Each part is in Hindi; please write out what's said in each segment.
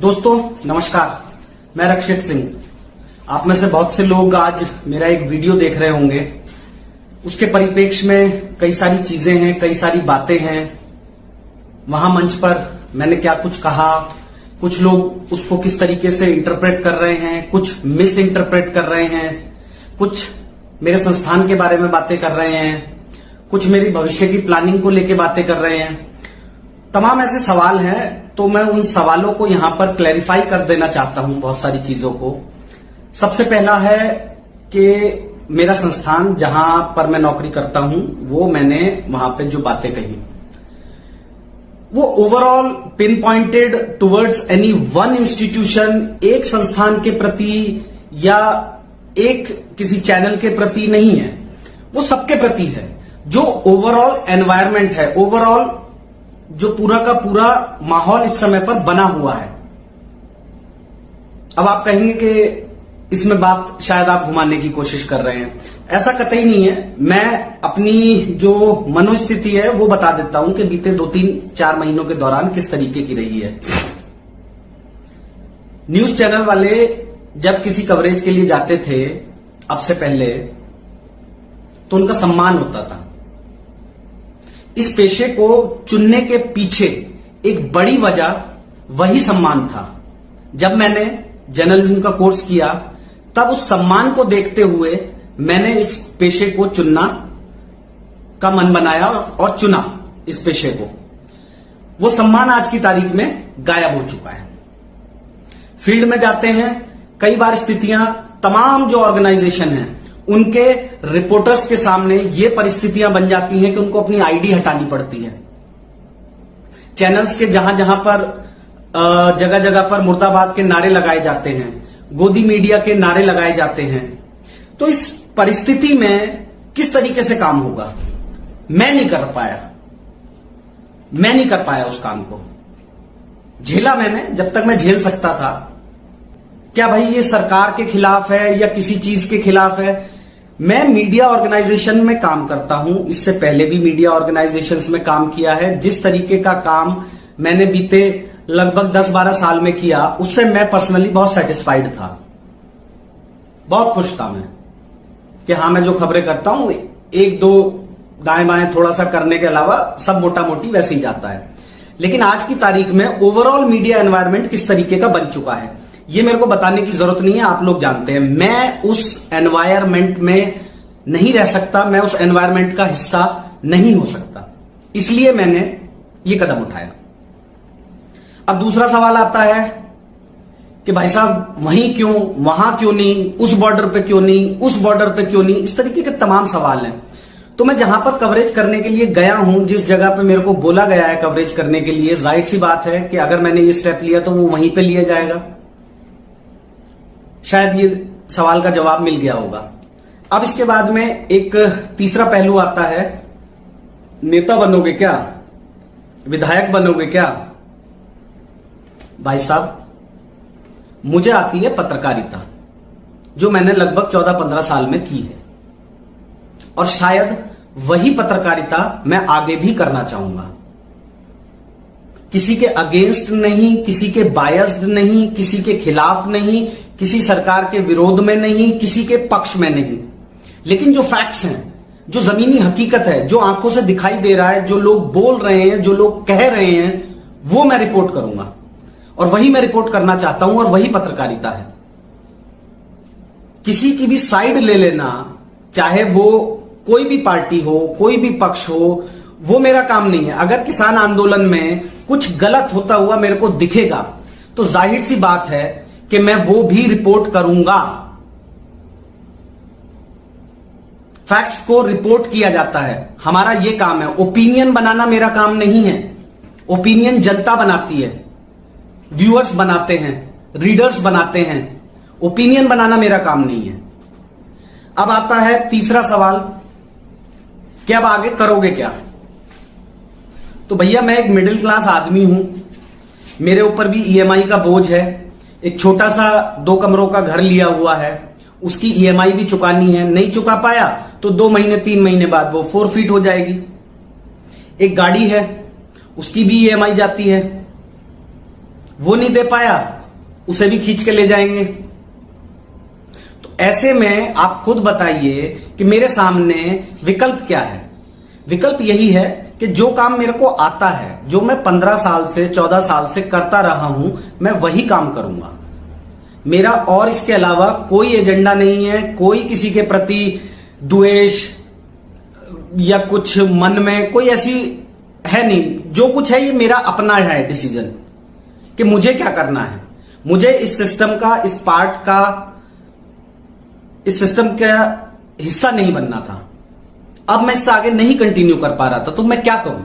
दोस्तों नमस्कार, मैं रक्षित सिंह। आप में से बहुत से लोग आज मेरा एक वीडियो देख रहे होंगे। उसके परिप्रेक्ष्य में कई सारी चीजें हैं, कई सारी बातें हैं। वहां मंच पर मैंने क्या कुछ कहा, कुछ लोग उसको किस तरीके से इंटरप्रेट कर रहे हैं, कुछ मिस इंटरप्रेट कर रहे हैं, कुछ मेरे संस्थान के बारे में बातें कर रहे हैं, कुछ मेरी भविष्य की प्लानिंग को लेके बातें कर रहे हैं। तमाम ऐसे सवाल हैं, तो मैं उन सवालों को यहां पर क्लैरिफाई कर देना चाहता हूं, बहुत सारी चीजों को। सबसे पहला है कि मेरा संस्थान जहां पर मैं नौकरी करता हूं, वो मैंने वहां पे जो बातें कही वो overall pin pointed towards any one institution, एक संस्थान के प्रति या एक किसी चैनल के प्रति नहीं है, वो सबके प्रति है। जो ओवरऑल एनवायरमेंट है, ओवरऑल जो पूरा का पूरा माहौल इस समय पर बना हुआ है। अब आप कहेंगे कि इसमें बात शायद आप घुमाने की कोशिश कर रहे हैं। ऐसा कतई नहीं है। मैं अपनी जो मनोस्थिति है वो बता देता हूं कि बीते 2-3-4 महीनों के दौरान किस तरीके की रही है। न्यूज चैनल वाले जब किसी कवरेज के लिए जाते थे अब से पहले, तो उनका सम्मान होता था। इस पेशे को चुनने के पीछे एक बड़ी वजह वही सम्मान था। जब मैंने जर्नलिज्म का कोर्स किया तब उस सम्मान को देखते हुए मैंने इस पेशे को चुनना का मन बनाया और चुना इस पेशे को। वो सम्मान आज की तारीख में गायब हो चुका है। फील्ड में जाते हैं, कई बार स्थितियां, तमाम जो ऑर्गेनाइजेशन हैं उनके रिपोर्टर्स के सामने ये परिस्थितियां बन जाती हैं कि उनको अपनी आईडी हटानी पड़ती है। चैनल्स के जहां जहां पर जगह जगह पर मुर्दाबाद के नारे लगाए जाते हैं, गोदी मीडिया के नारे लगाए जाते हैं। तो इस परिस्थिति में किस तरीके से काम होगा, मैं नहीं कर पाया उस काम को। झेला मैंने जब तक मैं झेल सकता था। क्या भाई ये सरकार के खिलाफ है या किसी चीज के खिलाफ है? मैं मीडिया ऑर्गेनाइजेशन में काम करता हूं, इससे पहले भी मीडिया ऑर्गेनाइजेशंस में काम किया है। जिस तरीके का काम मैंने बीते लगभग 10-12 साल में किया, उससे मैं पर्सनली बहुत सेटिस्फाइड था, बहुत खुश था मैं कि हाँ, मैं जो खबरें करता हूं एक दो दाएं बाएं थोड़ा सा करने के अलावा सब मोटा मोटी वैसे ही जाता है। लेकिन आज की तारीख में ओवरऑल मीडिया एनवायरनमेंट किस तरीके का बन चुका है ये मेरे को बताने की जरूरत नहीं है, आप लोग जानते हैं। मैं उस एनवायरनमेंट में नहीं रह सकता, मैं उस एनवायरनमेंट का हिस्सा नहीं हो सकता, इसलिए मैंने ये कदम उठाया। अब दूसरा सवाल आता है कि भाई साहब वहीं क्यों, वहां क्यों नहीं, उस बॉर्डर पे क्यों नहीं, उस बॉर्डर पे क्यों नहीं, इस तरीके के तमाम सवाल हैं। तो मैं जहां पर कवरेज करने के लिए गया हूं, जिस जगह पे मेरे को बोला गया है कवरेज करने के लिए, जाहिर सी बात है कि अगर मैंने ये स्टेप लिया तो वो वहीं पे लिया जाएगा। शायद ये सवाल का जवाब मिल गया होगा। अब इसके बाद में एक तीसरा पहलू आता है, नेता बनोगे क्या, विधायक बनोगे क्या? भाई साहब, मुझे आती है पत्रकारिता, जो मैंने लगभग 14-15 साल में की है, और शायद वही पत्रकारिता मैं आगे भी करना चाहूंगा। किसी के अगेंस्ट नहीं, किसी के बायस्ड नहीं, किसी के खिलाफ नहीं, किसी सरकार के विरोध में नहीं, किसी के पक्ष में नहीं। लेकिन जो फैक्ट्स हैं, जो जमीनी हकीकत है, जो आंखों से दिखाई दे रहा है, जो लोग बोल रहे हैं, जो लोग कह रहे हैं, वो मैं रिपोर्ट करूंगा, और वही मैं रिपोर्ट करना चाहता हूं, और वही पत्रकारिता है। किसी की भी साइड ले लेना, चाहे वो कोई भी पार्टी हो, कोई भी पक्ष हो, वो मेरा काम नहीं है। अगर किसान आंदोलन में कुछ गलत होता हुआ मेरे को दिखेगा तो जाहिर सी बात है कि मैं वो भी रिपोर्ट करूंगा। फैक्ट्स को रिपोर्ट किया जाता है, हमारा ये काम है। ओपिनियन बनाना मेरा काम नहीं है। ओपिनियन जनता बनाती है, व्यूअर्स बनाते हैं, रीडर्स बनाते हैं। ओपिनियन बनाना मेरा काम नहीं है। अब आता है तीसरा सवाल कि अब आगे करोगे क्या? तो भैया, मैं एक मिडिल क्लास आदमी हूं, मेरे ऊपर भी ईएमआई का बोझ है। एक छोटा सा 2 कमरों का घर लिया हुआ है, उसकी ईएमआई भी चुकानी है। नहीं चुका पाया तो 2 महीने 3 महीने बाद वो फोरफीट हो जाएगी। एक गाड़ी है, उसकी भी ईएमआई जाती है। वो नहीं दे पाया, उसे भी खींच के ले जाएंगे। तो ऐसे में आप खुद बताइए कि मेरे सामने विकल्प क्या है। विकल्प यही है कि जो काम मेरे को आता है, जो मैं 15 साल से 14 साल से करता रहा हूं, मैं वही काम करूंगा। मेरा और इसके अलावा कोई एजेंडा नहीं है, कोई किसी के प्रति द्वेष या कुछ मन में कोई ऐसी है नहीं। जो कुछ है ये मेरा अपना है डिसीजन कि मुझे क्या करना है। मुझे इस सिस्टम का, इस पार्ट का, इस सिस्टम का हिस्सा नहीं बनना था। अब मैं इससे आगे नहीं कंटिन्यू कर पा रहा था, तो मैं क्या करूं?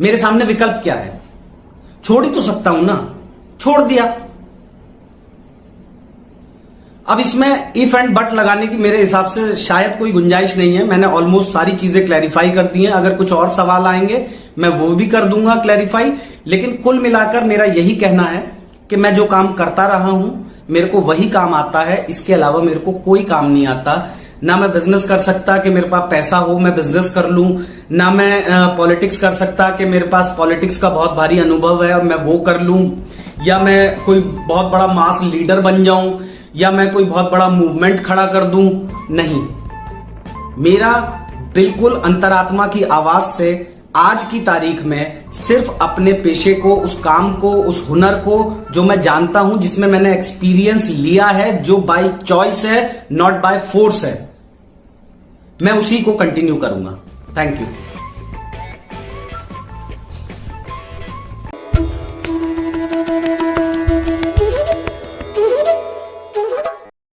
मेरे सामने विकल्प क्या है? छोड़ ही तो सकता हूं ना, छोड़ दिया। अब इसमें इफ एंड बट लगाने की मेरे हिसाब से शायद कोई गुंजाइश नहीं है। मैंने ऑलमोस्ट सारी चीजें क्लैरिफाई कर दी हैं। अगर कुछ और सवाल आएंगे मैं वो भी कर दूंगा क्लैरिफाई। लेकिन कुल मिलाकर मेरा यही कहना है कि मैं जो काम करता रहा हूं, मेरे को वही काम आता है। इसके अलावा मेरे को कोई काम नहीं आता। ना मैं बिजनेस कर सकता कि मेरे पास पैसा हो मैं बिजनेस कर लूं, ना मैं पॉलिटिक्स कर सकता कि मेरे पास पॉलिटिक्स का बहुत भारी अनुभव है और मैं वो कर लूं, या मैं कोई बहुत बड़ा मास लीडर बन जाऊं, या मैं कोई बहुत बड़ा मूवमेंट खड़ा कर दूं। नहीं, मेरा बिल्कुल अंतरात्मा की आवाज से आज की तारीख में सिर्फ अपने पेशे को, उस काम को, उस हुनर को जो मैं जानता हूं, जिसमें मैंने एक्सपीरियंस लिया है, जो बाय चॉइस है, नॉट बाय फोर्स है, मैं उसी को कंटिन्यू करूंगा। Thank you.